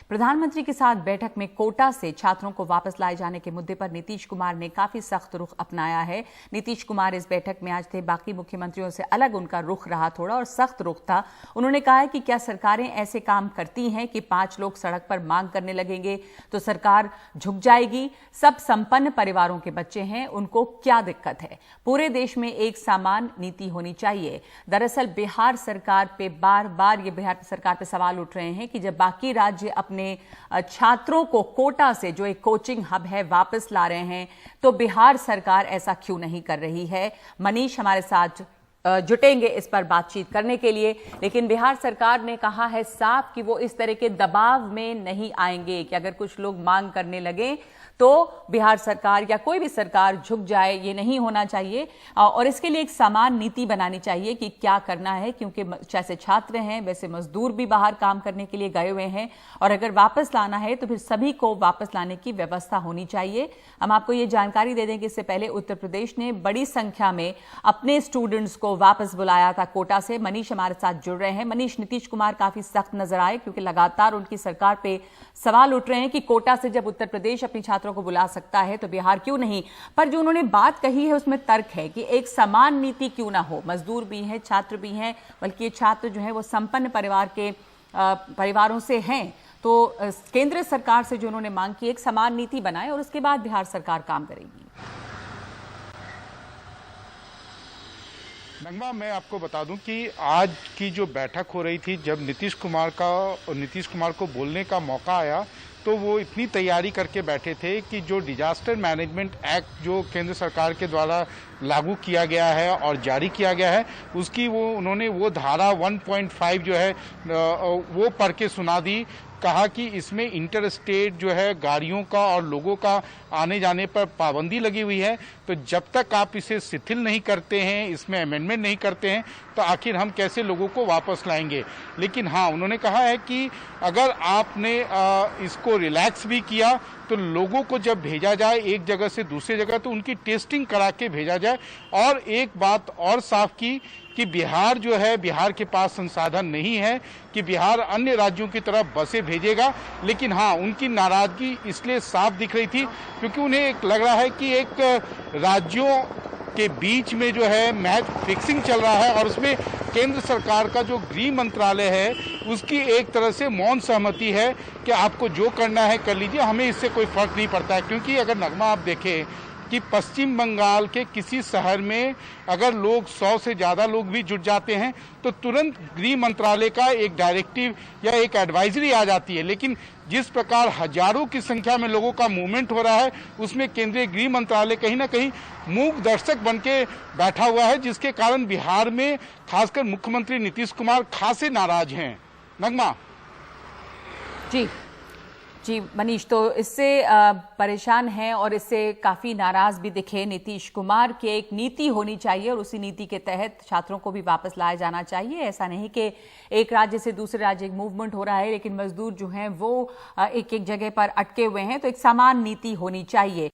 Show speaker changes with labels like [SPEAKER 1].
[SPEAKER 1] प्रधानमंत्री के साथ बैठक में कोटा से छात्रों को वापस लाए जाने के मुद्दे पर नीतीश कुमार ने काफी सख्त रुख अपनाया है। नीतीश कुमार इस बैठक में आज थे, बाकी मुख्यमंत्रियों से अलग उनका रुख रहा थोड़ा और सख्त रुख था। उन्होंने कहा है कि क्या सरकारें ऐसे काम करती हैं कि 5 लोग सड़क पर मांग करने लगेंगे तो सरकार झुक जाएगी? सब संपन्न परिवारों के बच्चे हैं, उनको क्या दिक्कत है? पूरे देश में एक समान नीति होनी चाहिए। दरअसल बिहार सरकार पे बार बार ये बिहार सरकार पे सवाल उठ रहे हैं कि जब बाकी राज्य अपने छात्रों को कोटा से, जो एक कोचिंग हब है, वापस ला रहे हैं तो बिहार सरकार ऐसा क्यों नहीं कर रही है। मनीष हमारे साथ जुटेंगे इस पर बातचीत करने के लिए, लेकिन बिहार सरकार ने कहा है साफ कि वो इस तरह के दबाव में नहीं आएंगे कि अगर कुछ लोग मांग करने लगे तो बिहार सरकार या कोई भी सरकार झुक जाए, ये नहीं होना चाहिए। और इसके लिए एक समान नीति बनानी चाहिए कि क्या करना है, क्योंकि जैसे छात्र हैं वैसे मजदूर भी बाहर काम करने के लिए गए हुए हैं और अगर वापस लाना है तो फिर सभी को वापस लाने की व्यवस्था होनी चाहिए। हम आपको ये जानकारी दे दें कि इससे पहले उत्तर प्रदेश ने बड़ी संख्या में अपने स्टूडेंट्स को वापस बुलाया था कोटा से। मनीष हमारे साथ जुड़ रहे हैं। मनीष, नीतीश कुमार काफी सख्त नजर आए क्योंकि लगातार उनकी सरकार पे सवाल उठ रहे हैं कि कोटा से जब उत्तर प्रदेश अपनी छात्रों को बुला सकता है तो बिहार क्यों नहीं। पर जो उन्होंने बात कही है उसमें तर्क है कि एक समान नीति क्यों ना हो। मजदूर भी हैं, छात्र भी हैं, बल्कि ये छात्र जो है वो संपन्न परिवार के परिवारों से हैं। तो केंद्र सरकार से जो उन्होंने मांग की, एक समान नीति बनाए और उसके बाद बिहार सरकार काम करेगी।
[SPEAKER 2] नगमा, मैं आपको बता दूं कि आज की जो बैठक हो रही थी, जब नीतीश कुमार को बोलने का मौका आया तो वो इतनी तैयारी करके बैठे थे कि जो डिजास्टर मैनेजमेंट एक्ट जो केंद्र सरकार के द्वारा लागू किया गया है और जारी किया गया है, उसकी उन्होंने वो धारा 1.5 जो है वो पढ़ के सुना दी। कहा कि इसमें इंटर स्टेट जो है गाड़ियों का और लोगों का आने जाने पर पाबंदी लगी हुई है, तो जब तक आप इसे शिथिल नहीं करते हैं, इसमें अमेंडमेंट नहीं करते हैं, तो आखिर हम कैसे लोगों को वापस लाएंगे। लेकिन हाँ, उन्होंने कहा है कि अगर आपने इसको रिलैक्स भी किया तो लोगों को जब भेजा जाए एक जगह से दूसरी जगह तो उनकी टेस्टिंग करा के भेजा जाए। और एक बात और साफ की कि बिहार जो है, बिहार के पास संसाधन नहीं है कि बिहार अन्य राज्यों की तरफ बसें भेजेगा। लेकिन हाँ, उनकी नाराजगी इसलिए साफ दिख रही थी क्योंकि उन्हें एक लग रहा है कि एक राज्यों के बीच में जो है मैच फिक्सिंग चल रहा है और उसमें केंद्र सरकार का जो गृह मंत्रालय है उसकी एक तरह से मौन सहमति है कि आपको जो करना है कर लीजिए, हमें इससे कोई फर्क नहीं पड़ता है। क्योंकि अगर नगमा आप देखें कि पश्चिम बंगाल के किसी शहर में अगर लोग 100 से ज़्यादा लोग भी जुट जाते हैं तो तुरंत गृह मंत्रालय का एक डायरेक्टिव या एक एडवाइजरी आ जाती है। लेकिन जिस प्रकार हजारों की संख्या में लोगों का मूवमेंट हो रहा है, उसमें केंद्रीय गृह मंत्रालय कहीं ना कहीं मूक दर्शक बन के बैठा हुआ है, जिसके कारण बिहार में खासकर मुख्यमंत्री नीतीश कुमार खासे नाराज हैं। नगमा
[SPEAKER 1] जी मनीष, तो इससे परेशान हैं और इससे काफी नाराज भी दिखे नीतीश कुमार की। एक नीति होनी चाहिए और उसी नीति के तहत छात्रों को भी वापस लाया जाना चाहिए। ऐसा नहीं कि एक राज्य से दूसरे राज्य एक मूवमेंट हो रहा है लेकिन मजदूर जो हैं वो एक एक जगह पर अटके हुए हैं। तो एक समान नीति होनी चाहिए।